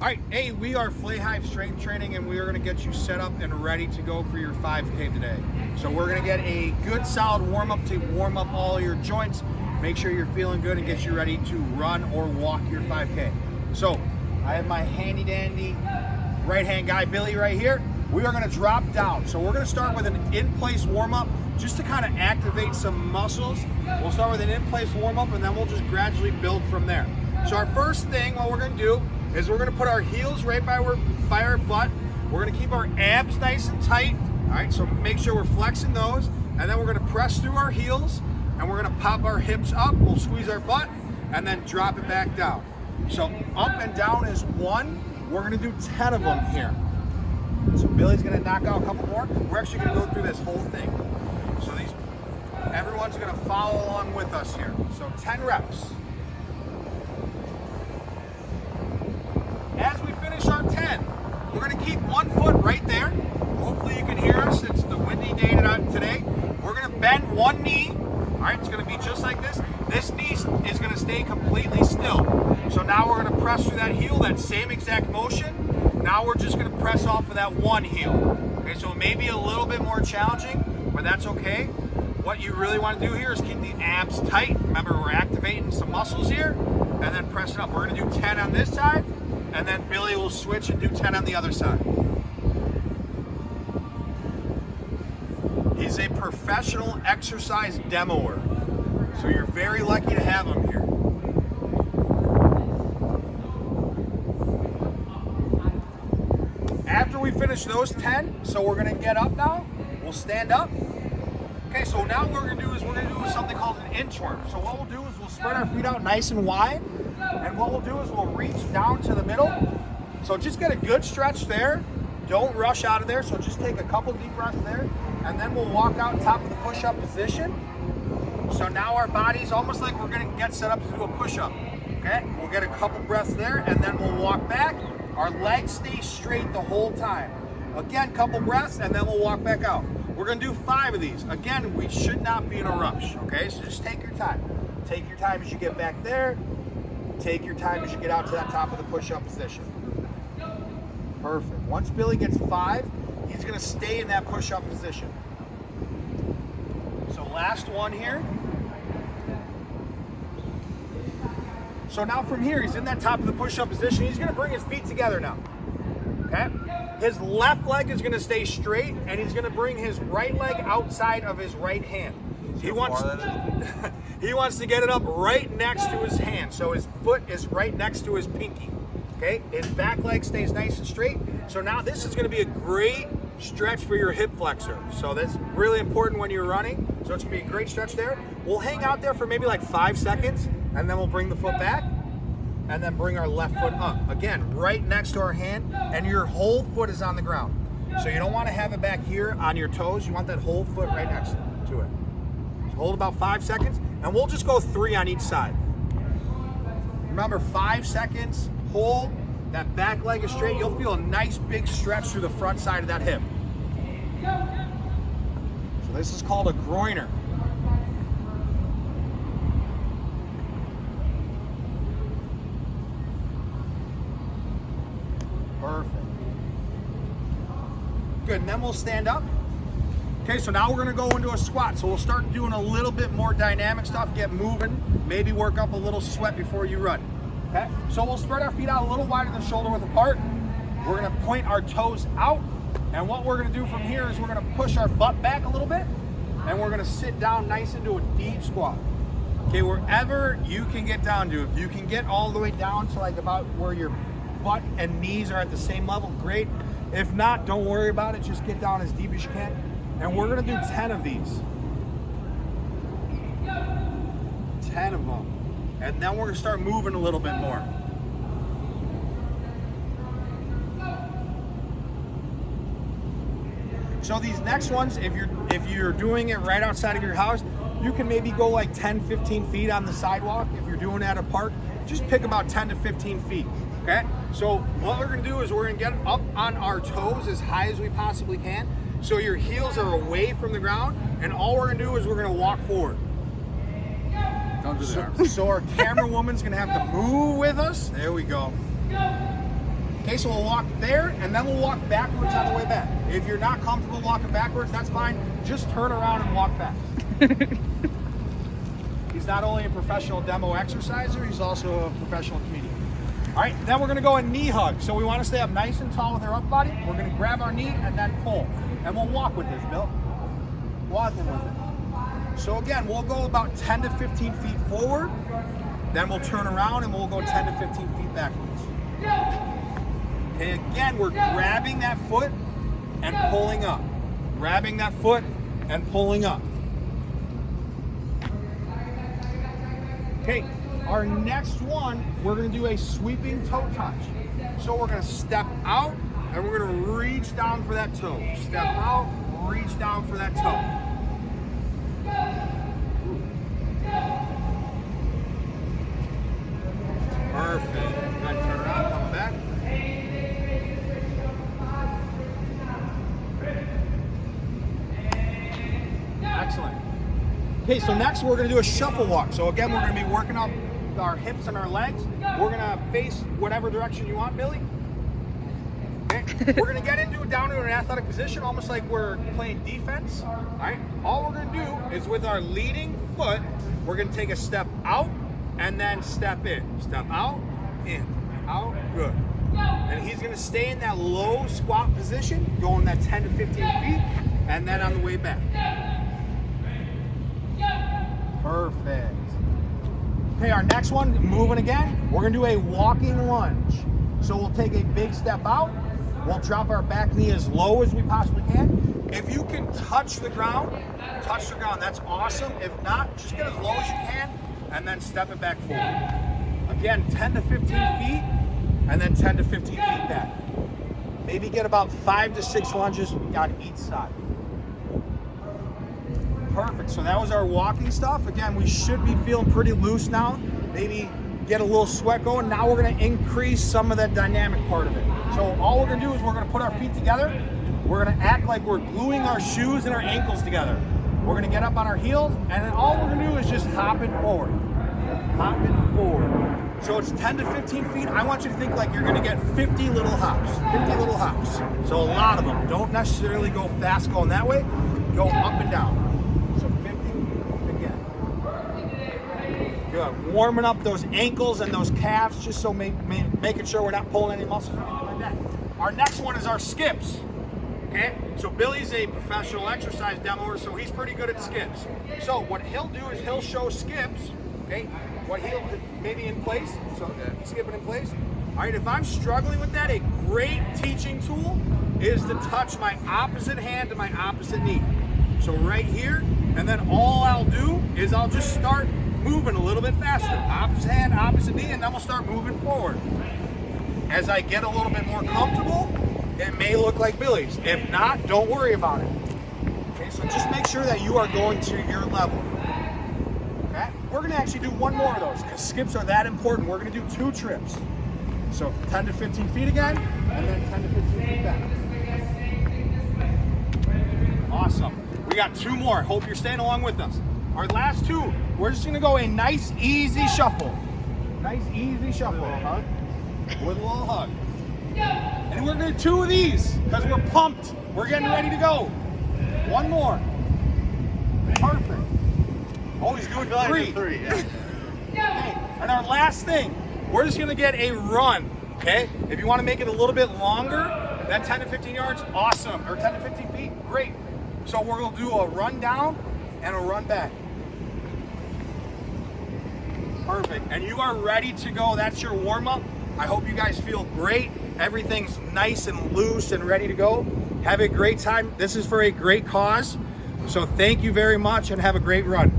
All right, hey, we are Flay Hive Strength Training, and we are going to get you set up and ready to go for your 5K today. So we're going to get a good solid warm-up to warm up all your joints, make sure you're feeling good, and get you ready to run or walk your 5K. So I have my handy-dandy right-hand guy, Billy, right here. We are going to drop down. So we're going to start with an in-place warm-up just to kind of activate some muscles. We'll start with an in-place warm-up, and then we'll just gradually build from there. So our first thing, what we're going to do is we're going to put our heels right by our butt. We're going to keep our abs nice and tight. All right, so make sure we're flexing those. And then we're going to press through our heels, and we're going to pop our hips up. We'll squeeze our butt, and then drop it back down. So up and down is one. We're going to do 10 of them here. So Billy's going to knock out a couple more. We're actually going to go through this whole thing. So everyone's going to follow along with us here. So 10 reps. As we finish our 10, we're going to keep one foot right there. Hopefully you can hear us. It's the windy day today. We're going to bend one knee. All right, it's going to be just like this. This knee is going to stay completely still. So now we're going to press through that heel, that same exact motion. Now we're just going to press off of that one heel. Okay, so it may be a little bit more challenging, but that's okay. What you really want to do here is keep the abs tight. Remember, we're activating some muscles here, and then press it up. We're going to do 10 on this side, and then Billy will switch and do 10 on the other side. He's a professional exercise demoer, so you're very lucky to have him here. After we finish those 10, so we're going to get up now. We'll stand up. Okay, so now what we're going to do is we're going to do something called an inchworm. So what we'll do is we'll spread our feet out nice and wide. And what we'll do is we'll reach down to the middle. So just get a good stretch there. Don't rush out of there. So just take a couple deep breaths there. And then we'll walk out top of the push-up position. So now our body's almost like we're going to get set up to do a push-up. Okay, we'll get a couple breaths there, and then we'll walk back. Our legs stay straight the whole time. Again, couple breaths, and then we'll walk back out. We're going to do 5 of these. Again, we should not be in a rush, okay? So just take your time. Take your time as you get back there. Take your time as you get out to that top of the push-up position. Perfect. Once Billy gets 5, he's going to stay in that push-up position. So last one here. So now from here, he's in that top of the push-up position. He's going to bring his feet together now, okay? His left leg is going to stay straight, and he's going to bring his right leg outside of his right hand. He wants to get it up right next to his hand, so his foot is right next to his pinky. Okay, his back leg stays nice and straight. So now this is going to be a great stretch for your hip flexor. So that's really important when you're running. So it's going to be a great stretch there. We'll hang out there for maybe like 5 seconds, and then we'll bring the foot back. And then bring our left foot up. Again, right next to our hand, and your whole foot is on the ground. So you don't want to have it back here on your toes. You want that whole foot right next to it. So hold about 5 seconds, and we'll just go 3 on each side. Remember, 5 seconds, hold, that back leg is straight. You'll feel a nice big stretch through the front side of that hip. So this is called a groiner. Perfect. Good, and then we'll stand up. Okay, so now we're gonna go into a squat. So we'll start doing a little bit more dynamic stuff, get moving, maybe work up a little sweat before you run. Okay, so we'll spread our feet out a little wider than shoulder width apart. We're gonna point our toes out, and what we're gonna do from here is we're gonna push our butt back a little bit, and we're gonna sit down nice into a deep squat. Okay, wherever you can get down to, if you can get all the way down to like about where your butt and knees are at the same level, great. If not, don't worry about it. Just get down as deep as you can. And we're gonna do 10 of these. 10 of them. And then we're gonna start moving a little bit more. So these next ones, if you're doing it right outside of your house, you can maybe go like 10, 15 feet on the sidewalk. If you're doing it at a park, just pick about 10 to 15 feet. Okay, so what we're gonna do is we're gonna get up on our toes as high as we possibly can. So your heels are away from the ground, and all we're gonna do is we're gonna walk forward. Don't do that. So our camera woman's gonna have to move with us. There we go. Okay, so we'll walk there, and then we'll walk backwards on the way back. If you're not comfortable walking backwards, that's fine. Just turn around and walk back. He's not only a professional demo exerciser, he's also a professional comedian. All right, then we're gonna go a knee hug. So we wanna stay up nice and tall with our upper body. We're gonna grab our knee and then pull. And we'll walk with this, Bill. Walking with it. So again, we'll go about 10 to 15 feet forward, then we'll turn around and we'll go 10 to 15 feet backwards. Okay, again, we're grabbing that foot and pulling up. Grabbing that foot and pulling up. Okay, our next one, we're gonna do a sweeping toe touch. So we're gonna step out and we're gonna reach down for that toe. Step out, reach down for that toe. Perfect. Then turn around, come back. Excellent. Okay, so next we're going to do a shuffle walk. So again, we're going to be working up our hips and our legs. We're going to face whatever direction you want, Billy. Okay. We're going to get down into an athletic position, almost like we're playing defense. All right. All we're going to do is with our leading foot, we're going to take a step out and then step in. Step out, in, out, good. And he's going to stay in that low squat position, going that 10 to 15 feet, and then on the way back. Perfect. Okay, our next one, moving again, we're gonna do a walking lunge. So we'll take a big step out, we'll drop our back knee as low as we possibly can. If you can touch the ground, that's awesome. If not, just get as low as you can and then step it back forward. Again, 10 to 15 feet and then 10 to 15 feet back. Maybe get about 5 to 6 lunges on each side. Perfect, so that was our walking stuff. Again, we should be feeling pretty loose now. Maybe get a little sweat going. Now we're gonna increase some of that dynamic part of it. So all we're gonna do is we're gonna put our feet together. We're gonna act like we're gluing our shoes and our ankles together. We're gonna get up on our heels, and then all we're gonna do is just hop it forward. Hop it forward. So it's 10 to 15 feet. I want you to think like you're gonna get 50 little hops. 50 little hops. So a lot of them. Don't necessarily go fast going that way. Go up and down. So 50 again. Good. Warming up those ankles and those calves, just so making sure we're not pulling any muscles or anything like that. Our next one is our skips. Okay, so Billy's a professional exercise demoer, so he's pretty good at skips. So what he'll do is he'll show skips. Okay, what he'll maybe in place. So skipping in place. All right, if I'm struggling with that, a great teaching tool is to touch my opposite hand to my opposite knee. So right here, and then all I'll do is I'll just start moving a little bit faster. Opposite hand, opposite knee, and then we'll start moving forward. As I get a little bit more comfortable, it may look like Billy's. If not, don't worry about it. Okay, so just make sure that you are going to your level. Okay? We're gonna actually do one more of those because skips are that important. We're gonna do 2 trips. So 10 to 15 feet again, and then 10 to 15 feet back. Awesome. We got 2 more. Hope you're staying along with us. Our last 2, we're just gonna go a nice, easy shuffle. Nice, easy shuffle. Hug. With a little hug. And we're gonna do 2 of these because we're pumped. We're getting ready to go. 1 more. Perfect. Always doing 3. Okay. And our last thing, we're just gonna get a run. Okay? If you want to make it a little bit longer, that 10 to 15 yards, awesome. Or 10 to 15 feet, great. So we're gonna do a run down and a run back. Perfect. And you are ready to go. That's your warm up. I hope you guys feel great. Everything's nice and loose and ready to go. Have a great time. This is for a great cause. So thank you very much and have a great run.